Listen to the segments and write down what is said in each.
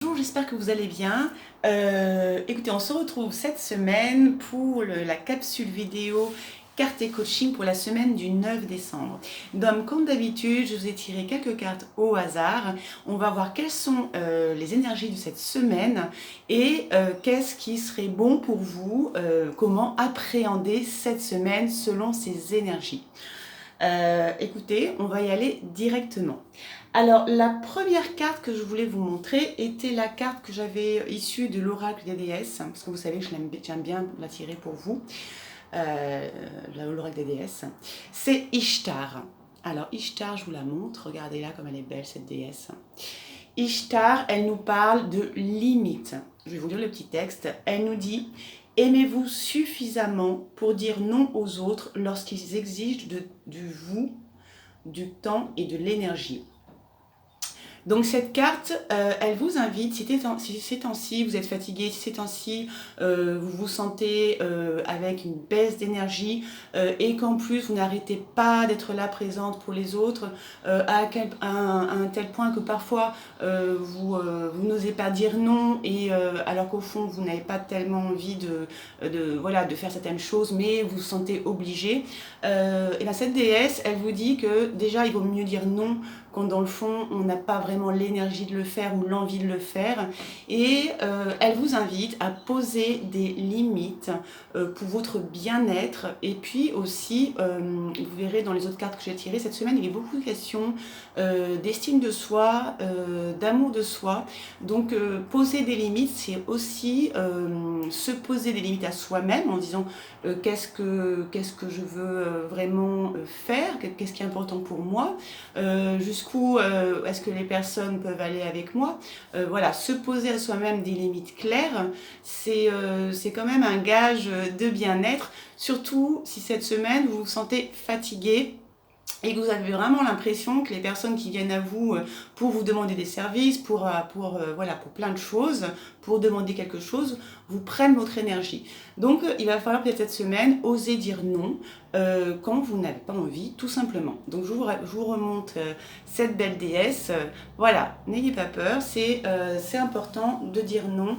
Bonjour, j'espère que vous allez bien. Écoutez, on se retrouve cette semaine pour la capsule vidéo cartes et coaching pour la semaine du 9 décembre. Donc, comme d'habitude, je vous ai tiré quelques cartes au hasard. On va voir quelles sont les énergies de cette semaine et qu'est-ce qui serait bon pour vous, comment appréhender cette semaine selon ces énergies. Écoutez, on va y aller directement. Alors, la première carte que je voulais vous montrer était la carte que j'avais issue de l'oracle des déesses, parce que vous savez que j'aime bien la tirer pour vous, l'oracle des déesses. C'est Ishtar. Alors, Ishtar, je vous la montre. Regardez là comme elle est belle, cette déesse. Ishtar, elle nous parle de limites. Je vais vous lire le petit texte. Elle nous dit: aimez-vous suffisamment pour dire non aux autres lorsqu'ils exigent de vous du temps et de l'énergie. Donc cette carte, elle vous invite, si ces temps-ci vous êtes fatigué, si ces temps-ci vous vous sentez avec une baisse d'énergie et qu'en plus vous n'arrêtez pas d'être là présente pour les autres, à un tel point que parfois vous n'osez pas dire non, et alors qu'au fond vous n'avez pas tellement envie de faire certaines choses, mais vous vous sentez obligé. Et bien cette déesse, elle vous dit que déjà il vaut mieux dire non quand dans le fond on n'a pas vraiment l'énergie de le faire ou l'envie de le faire, et elle vous invite à poser des limites pour votre bien-être. Et puis aussi, vous verrez dans les autres cartes que j'ai tirées cette semaine, il y a beaucoup de questions d'estime de soi, d'amour de soi. Donc poser des limites, c'est aussi se poser des limites à soi-même en disant qu'est-ce que je veux vraiment faire, qu'est-ce qui est important pour moi, jusqu'où est-ce que les personnes peuvent aller avec moi. Voilà, se poser à soi-même des limites claires, c'est quand même un gage de bien-être, surtout si cette semaine vous vous sentez fatigué et que vous avez vraiment l'impression que les personnes qui viennent à vous pour vous demander des services, voilà, pour plein de choses, pour demander quelque chose, vous prennent votre énergie. Donc il va falloir peut-être cette semaine oser dire non quand vous n'avez pas envie, tout simplement. Donc je vous remonte cette belle déesse. Voilà, n'ayez pas peur, c'est important de dire non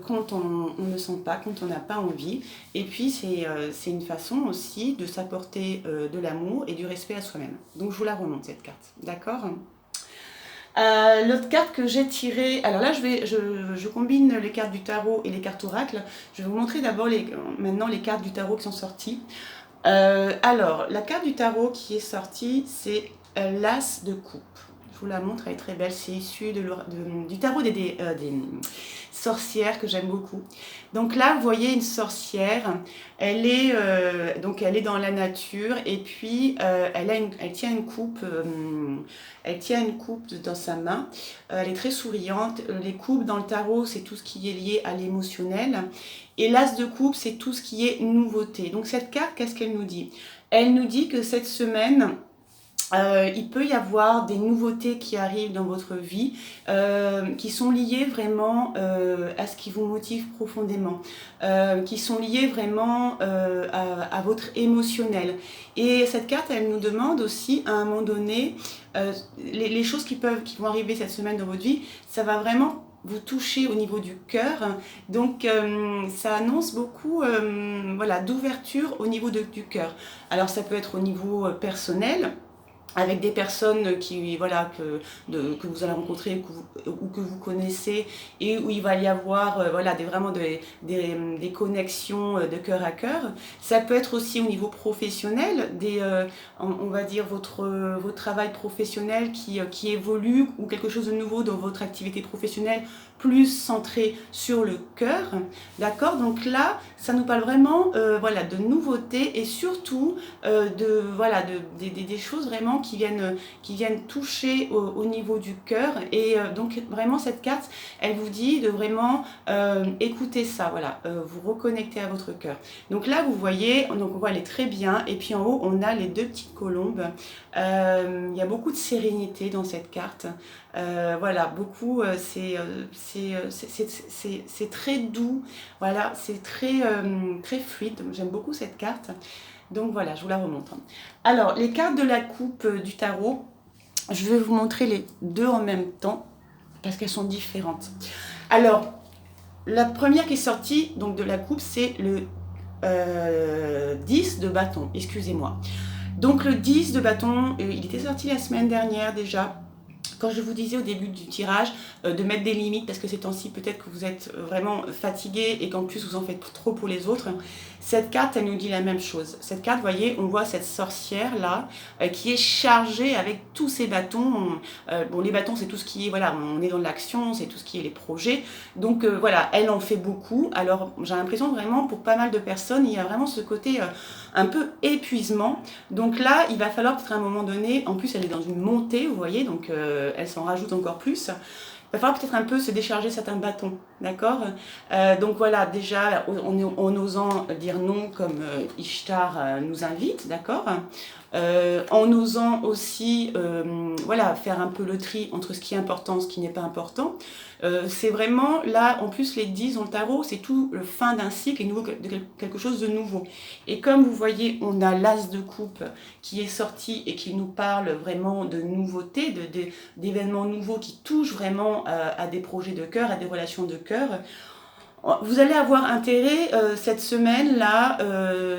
quand on ne sent pas, quand on n'a pas envie. Et puis c'est une façon aussi de s'apporter de l'amour et du respect à soi-même. Donc je vous la remonte cette carte, d'accord? L'autre carte que j'ai tirée, alors là je combine les cartes du tarot et les cartes oracle. Je vais vous montrer d'abord maintenant les cartes du tarot qui sont sorties. Alors la carte du tarot qui est sortie, c'est l'As de coupe. Je vous la montre, elle est très belle, c'est issu du tarot des sorcières que j'aime beaucoup. Donc là, vous voyez une sorcière, elle est dans la nature, et puis elle tient une coupe, dans sa main. Elle est très souriante. Les coupes dans le tarot, c'est tout ce qui est lié à l'émotionnel, et l'As de coupe, c'est tout ce qui est nouveauté. Donc cette carte, qu'est-ce qu'elle nous dit? Elle nous dit que cette semaine, il peut y avoir des nouveautés qui arrivent dans votre vie, qui sont liées vraiment à ce qui vous motive profondément, qui sont liées vraiment à votre émotionnel. Et cette carte, elle nous demande aussi à un moment donné, les choses qui vont arriver cette semaine dans votre vie, ça va vraiment vous toucher au niveau du cœur. Donc ça annonce beaucoup voilà, d'ouverture au niveau du cœur. Alors ça peut être au niveau personnel, avec des personnes voilà, que vous allez rencontrer ou que vous connaissez, et où il va y avoir voilà, vraiment des connexions de cœur à cœur. Ça peut être aussi au niveau professionnel, on va dire votre travail professionnel qui évolue, ou quelque chose de nouveau dans votre activité professionnelle, plus centré sur le cœur. D'accord? Donc là, ça nous parle vraiment voilà, de nouveautés, et surtout des choses vraiment qui viennent toucher au niveau du cœur. Et donc vraiment cette carte, elle vous dit de vraiment écouter ça, voilà, vous reconnecter à votre cœur. Donc là vous voyez, donc on voit elle est très bien, et puis en haut on a les deux petites colombes. Il y a beaucoup de sérénité dans cette carte. Voilà, beaucoup, c'est très doux, voilà, c'est très fluide. J'aime beaucoup cette carte. Donc voilà, je vous la remonte. Alors, les cartes de la coupe du tarot, je vais vous montrer les deux en même temps. parce qu'elles sont différentes. Alors, la première qui est sortie donc, de la coupe, c'est le 10 de bâton, excusez-moi. Donc le 10 de bâton, il était sorti la semaine dernière déjà. Quand je vous disais au début du tirage de mettre des limites, parce que ces temps-ci, peut-être que vous êtes vraiment fatigué et qu'en plus vous en faites trop pour les autres, cette carte, elle nous dit la même chose. Cette carte, vous voyez, on voit cette sorcière-là qui est chargée avec tous ces bâtons. Bon, les bâtons, c'est tout ce qui est, voilà, on est dans l'action, c'est tout ce qui est les projets. Donc voilà, elle en fait beaucoup. Alors j'ai l'impression vraiment, pour pas mal de personnes, il y a vraiment ce côté un peu épuisement. Donc là, il va falloir peut-être à un moment donné, en plus elle est dans une montée, vous voyez, donc elle s'en rajoute encore plus. Il va falloir peut-être un peu se décharger certains bâtons, d'accord. Donc voilà, déjà en osant dire non comme Ishtar nous invite, d'accord. En osant aussi voilà, faire un peu le tri entre ce qui est important et ce qui n'est pas important. C'est vraiment, là, en plus, les 10 dans le tarot, c'est tout le fin d'un cycle et quelque chose de nouveau. Et comme vous voyez, on a l'as de coupe qui est sorti et qui nous parle vraiment de nouveautés, d'événements nouveaux qui touchent vraiment à des projets de cœur, à des relations de cœur. Vous allez avoir intérêt cette semaine-là,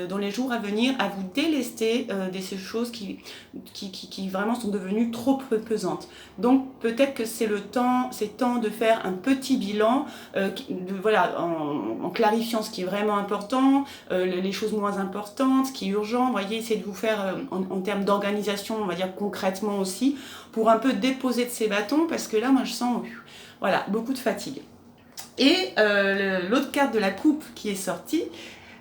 dans les jours à venir, à vous délester de ces choses qui vraiment sont devenues trop pesantes. Donc peut-être que c'est temps de faire un petit bilan, voilà, en clarifiant ce qui est vraiment important, les choses moins importantes, ce qui est urgent. Vous voyez, essayez de vous faire en termes d'organisation, on va dire concrètement aussi, pour un peu déposer de ces bâtons, parce que là, moi, je sens voilà, beaucoup de fatigue. Et l'autre carte de la coupe qui est sortie,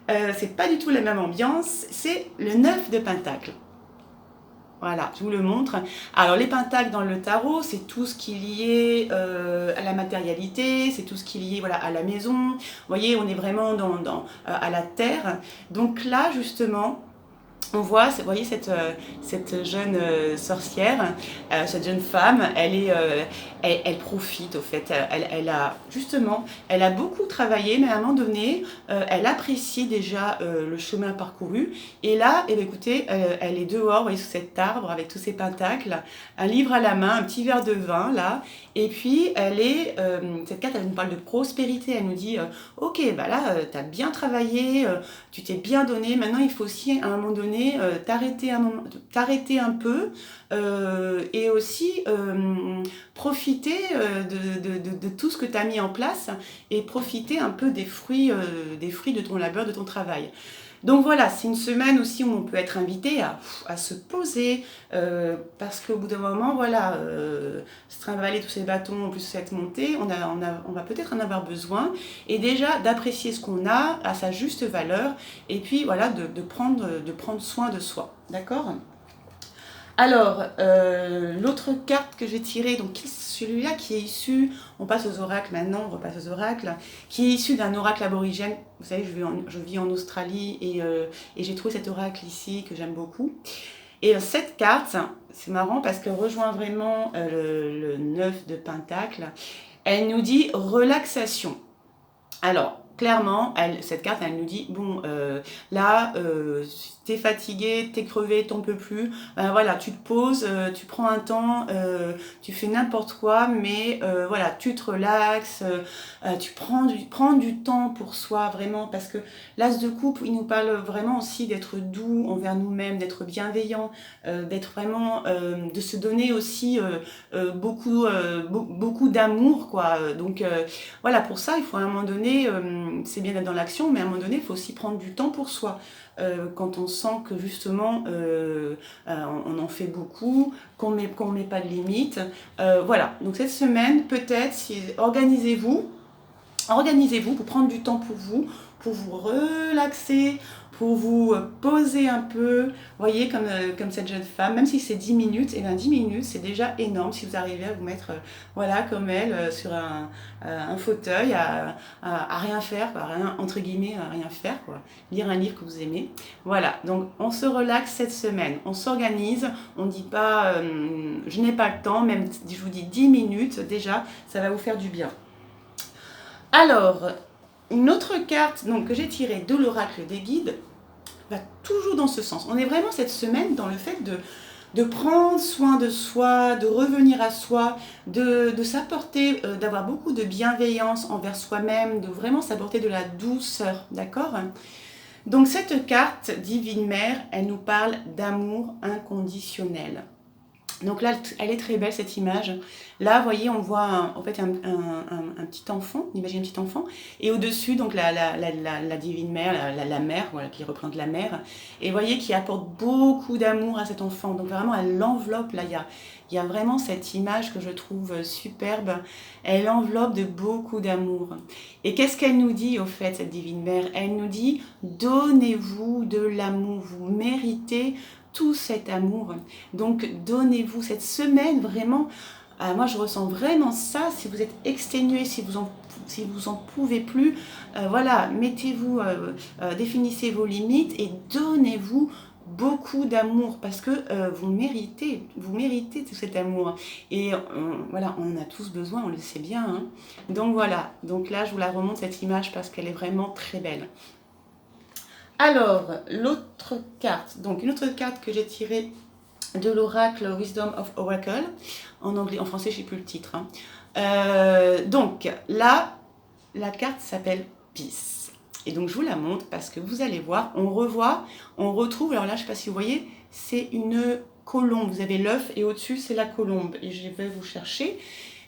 c'est pas du tout la même ambiance, c'est le 9 de Pentacle. Voilà, je vous le montre. Alors les pentacles dans le tarot, c'est tout ce qui est lié à la matérialité, c'est tout ce qui est lié voilà, à la maison. Vous voyez, on est vraiment à la terre. Donc là, justement, on voit, vous voyez, cette jeune sorcière, cette jeune femme, elle profite au fait. Elle a beaucoup travaillé, mais à un moment donné, elle apprécie déjà le chemin parcouru. Et là, eh bien, écoutez, elle est dehors, vous voyez, sous cet arbre avec tous ses pentacles, un livre à la main, un petit verre de vin là. Et puis, cette carte, elle nous parle de prospérité. Elle nous dit, ok, bah là, tu as bien travaillé, tu t'es bien donné. Maintenant, il faut aussi à un moment donné t'arrêter un peu et aussi profiter de tout ce que tu as mis en place et profiter un peu des fruits de ton labeur, de ton travail. Donc voilà, c'est une semaine aussi où on peut être invité à se poser parce qu'au bout d'un moment, voilà, se trimballer tous ces bâtons, en plus cette montée, on va peut-être en avoir besoin et déjà d'apprécier ce qu'on a à sa juste valeur et puis voilà, de prendre soin de soi, d'accord ? Alors, l'autre carte que j'ai tirée, donc celui-là qui est issu, on passe aux oracles maintenant, on repasse aux oracles, qui est issu d'un oracle aborigène. Vous savez, je vis en Australie et j'ai trouvé cet oracle ici que j'aime beaucoup. Et cette carte, c'est marrant parce qu'elle rejoint vraiment le 9 de Pentacle. Elle nous dit relaxation. Alors, clairement, cette carte, elle nous dit, bon, là, t'es fatigué, t'es crevé, t'en peux plus, ben voilà, tu te poses, tu prends un temps, tu fais n'importe quoi, mais voilà, tu te relaxes, tu prends du temps pour soi, vraiment, parce que l'as de coupe, il nous parle vraiment aussi d'être doux envers nous-mêmes, d'être bienveillant, d'être vraiment, de se donner aussi beaucoup d'amour, quoi. Donc, voilà, pour ça, il faut à un moment donné, c'est bien d'être dans l'action, mais à un moment donné, il faut aussi prendre du temps pour soi. Quand on sent que justement on en fait beaucoup, qu'on met pas de limite. Voilà, donc cette semaine, peut-être, organisez-vous pour prendre du temps pour vous relaxer, pour vous poser un peu, vous voyez, comme cette jeune femme, même si c'est 10 minutes, et bien 10 minutes, c'est déjà énorme si vous arrivez à vous mettre, voilà, comme elle, sur un fauteuil, à rien faire, quoi, entre guillemets, à rien faire, quoi. Lire un livre que vous aimez. Voilà, donc on se relaxe cette semaine, on s'organise, on ne dit pas, je n'ai pas le temps, même, je vous dis 10 minutes, déjà, ça va vous faire du bien. Alors, une autre carte donc, que j'ai tirée de l'oracle des guides va toujours dans ce sens. On est vraiment cette semaine dans le fait de prendre soin de soi, de revenir à soi, de s'apporter, d'avoir beaucoup de bienveillance envers soi-même, de vraiment s'apporter de la douceur, d'accord? Donc cette carte Divine Mère, elle nous parle d'amour inconditionnel. Donc là, elle est très belle cette image. Là, vous voyez, on voit en fait un petit enfant, on imagine un petit enfant, et au-dessus, donc la divine mère, la mère, voilà, qui représente la mère, et vous voyez qui apporte beaucoup d'amour à cet enfant. Donc vraiment, elle l'enveloppe, là, il y a vraiment cette image que je trouve superbe. Elle l'enveloppe de beaucoup d'amour. Et qu'est-ce qu'elle nous dit, au fait, cette divine mère? Elle nous dit, donnez-vous de l'amour, vous méritez tout cet amour. Donc donnez-vous cette semaine vraiment. Moi je ressens vraiment ça. Si vous êtes exténué, si vous en pouvez plus, voilà, mettez-vous, définissez vos limites et donnez-vous beaucoup d'amour parce que vous méritez tout cet amour. Et voilà, on en a tous besoin, on le sait bien. Hein. Donc voilà, donc là je vous la remonte cette image parce qu'elle est vraiment très belle. Alors, l'autre carte, donc une autre carte que j'ai tirée de l'oracle Wisdom of Oracle, en anglais, en français, je ne sais plus le titre. Hein. Donc là, la carte s'appelle Peace. Et donc je vous la montre parce que vous allez voir, on retrouve, alors là, je ne sais pas si vous voyez, c'est une colombe. Vous avez l'œuf et au-dessus, c'est la colombe. Et je vais vous chercher.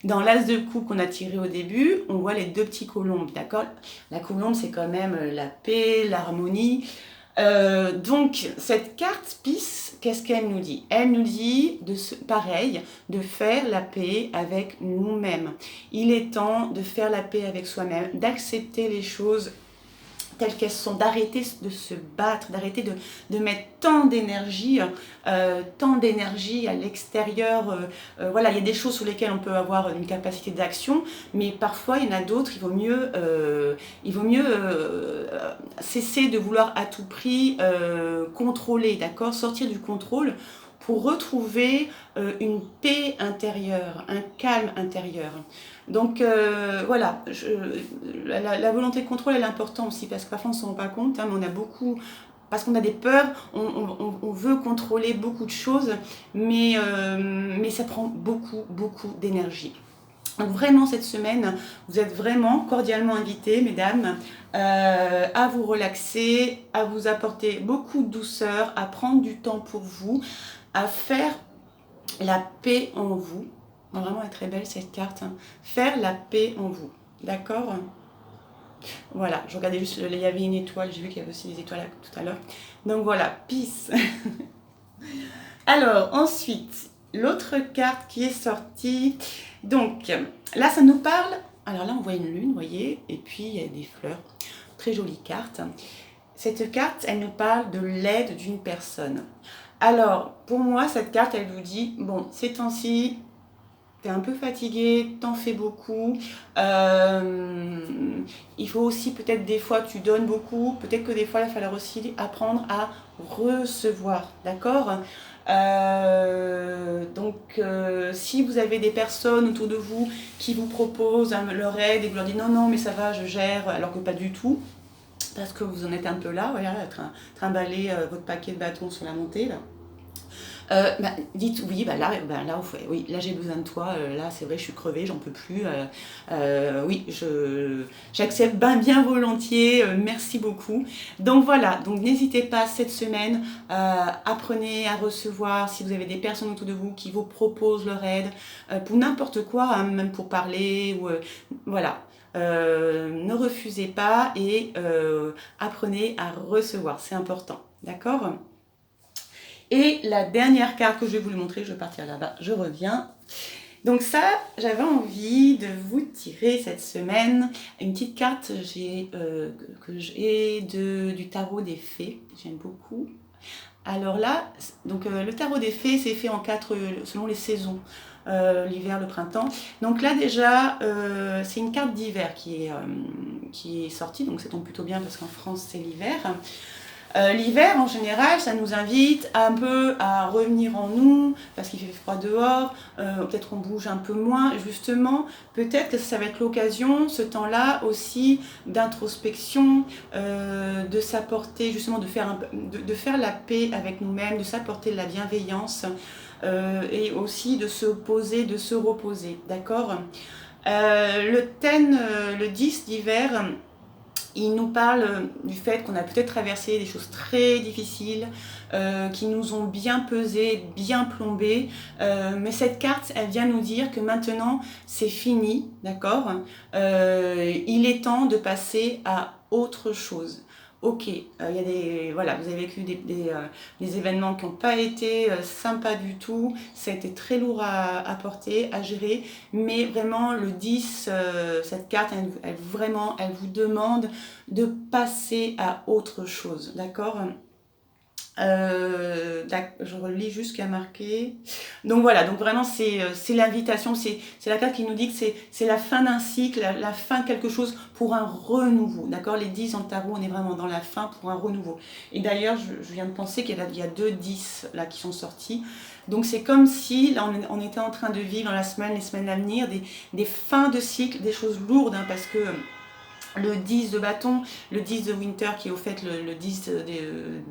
Dans l'as de coupe qu'on a tiré au début, on voit les deux petits colombes, d'accord? La colombe, c'est quand même la paix, l'harmonie. Donc, cette carte Peace, qu'est-ce qu'elle nous dit? Elle nous dit, pareil, de faire la paix avec nous-mêmes. Il est temps de faire la paix avec soi-même, d'accepter les choses telles qu'elles sont, d'arrêter de se battre, d'arrêter de mettre tant d'énergie à l'extérieur. Voilà, il y a des choses sur lesquelles on peut avoir une capacité d'action, mais parfois il y en a d'autres, il vaut mieux cesser de vouloir à tout prix contrôler, d'accord, sortir du contrôle pour retrouver une paix intérieure, un calme intérieur. Donc voilà, la volonté de contrôle elle est importante aussi parce que parfois on ne s'en rend pas compte, hein, mais on a beaucoup, parce qu'on a des peurs, on veut contrôler beaucoup de choses, mais ça prend beaucoup d'énergie. Donc vraiment cette semaine, vous êtes vraiment cordialement invités, mesdames, à vous relaxer, à vous apporter beaucoup de douceur, à prendre du temps pour vous, à faire la paix en vous. Vraiment, elle est très belle cette carte. Hein. Faire la paix en vous. D'accord? Voilà, je regardais juste, il y avait une étoile, j'ai vu qu'il y avait aussi des étoiles tout à l'heure. Donc voilà, peace. Alors, ensuite, l'autre carte qui est sortie. Donc, là, ça nous parle. Alors là, on voit une lune, vous voyez, et puis il y a des fleurs. Très jolie carte. Cette carte, elle nous parle de l'aide d'une personne. Alors, pour moi, cette carte, elle vous dit, bon, ces temps-ci, t'es un peu fatigué, t'en fais beaucoup. Il faut aussi, peut-être des fois, tu donnes beaucoup. Peut-être que des fois, il va falloir aussi apprendre à recevoir, d'accord? Donc, si vous avez des personnes autour de vous qui vous proposent leur aide et vous leur dites non, non, mais ça va, je gère, alors que pas du tout, parce que vous en êtes un peu là, voilà, trimballer votre paquet de bâtons sur la montée, là. Dites oui, oui, là j'ai besoin de toi, là c'est vrai je suis crevée, j'en peux plus, oui, j'accepte bien volontiers, merci beaucoup. Donc voilà, donc n'hésitez pas cette semaine, apprenez à recevoir si vous avez des personnes autour de vous qui vous proposent leur aide, pour n'importe quoi, hein, même pour parler, ou voilà. Ne refusez pas et apprenez à recevoir, c'est important, d'accord? Et la dernière carte que je vais vous montrer, je vais partir là-bas, je reviens. Donc ça, j'avais envie de vous tirer cette semaine une petite carte que j'ai du tarot des fées, j'aime beaucoup. Alors là, donc le tarot des fées, c'est fait en 4 selon les saisons. L'hiver, le printemps. Donc là déjà, c'est une carte d'hiver qui est sortie, donc ça tombe plutôt bien parce qu'en France c'est l'hiver. L'hiver, en général, ça nous invite un peu à revenir en nous, parce qu'il fait froid dehors, peut-être on bouge un peu moins, justement, peut-être que ça va être l'occasion, ce temps-là aussi, d'introspection, de s'apporter, justement, de faire la paix avec nous-mêmes, de s'apporter de la bienveillance, et aussi de se poser, de se reposer, d'accord. Le thème, le 10 d'hiver, il nous parle du fait qu'on a peut-être traversé des choses très difficiles, qui nous ont bien pesé, bien plombé. Mais cette carte, elle vient nous dire que maintenant, c'est fini, d'accord. Il est temps de passer à autre chose. Ok, il y a voilà, vous avez vécu des événements qui n'ont pas été sympas du tout, ça a été très lourd à porter, à gérer, mais vraiment le 10, cette carte, vraiment, elle vous demande de passer à autre chose, d'accord. Je relis juste ce qu'il y a marqué. Donc voilà, donc vraiment c'est l'invitation, c'est la carte qui nous dit que c'est la fin d'un cycle, la fin de quelque chose pour un renouveau. D'accord, les 10 en tarot, on est vraiment dans la fin pour un renouveau. Et d'ailleurs, je viens de penser qu'il y a 2 10 là qui sont sortis. Donc c'est comme si là on était en train de vivre dans les semaines à venir, des fins de cycle, des choses lourdes, hein, parce que le 10 de bâton, le 10 de Winter qui est au fait le 10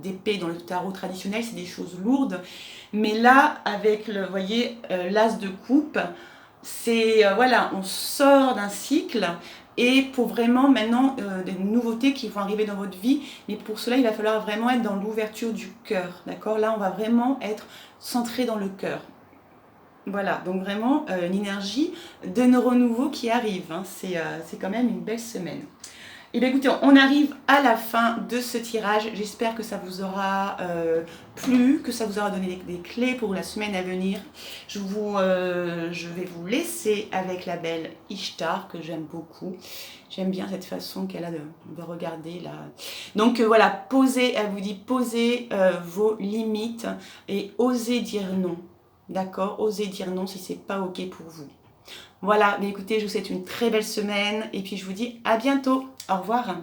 d'épée dans le tarot traditionnel, c'est des choses lourdes. Mais là, avec vous voyez, l'as de coupe, c'est, voilà, on sort d'un cycle et pour vraiment maintenant des nouveautés qui vont arriver dans votre vie. Mais pour cela, il va falloir vraiment être dans l'ouverture du cœur, d'accord. Là, on va vraiment être centré dans le cœur. Voilà, donc vraiment une énergie de renouveau qui arrive, hein. C'est quand même une belle semaine. Et bien écoutez, on arrive à la fin de ce tirage. J'espère que ça vous aura plu, que ça vous aura donné des clés pour la semaine à venir. Je vais vous laisser avec la belle Ishtar, que j'aime beaucoup. J'aime bien cette façon qu'elle a de regarder là. Donc voilà, posez, elle vous dit posez vos limites et osez dire non. D'accord, osez dire non si c'est pas ok pour vous. Voilà, mais écoutez, je vous souhaite une très belle semaine et puis je vous dis à bientôt. Au revoir.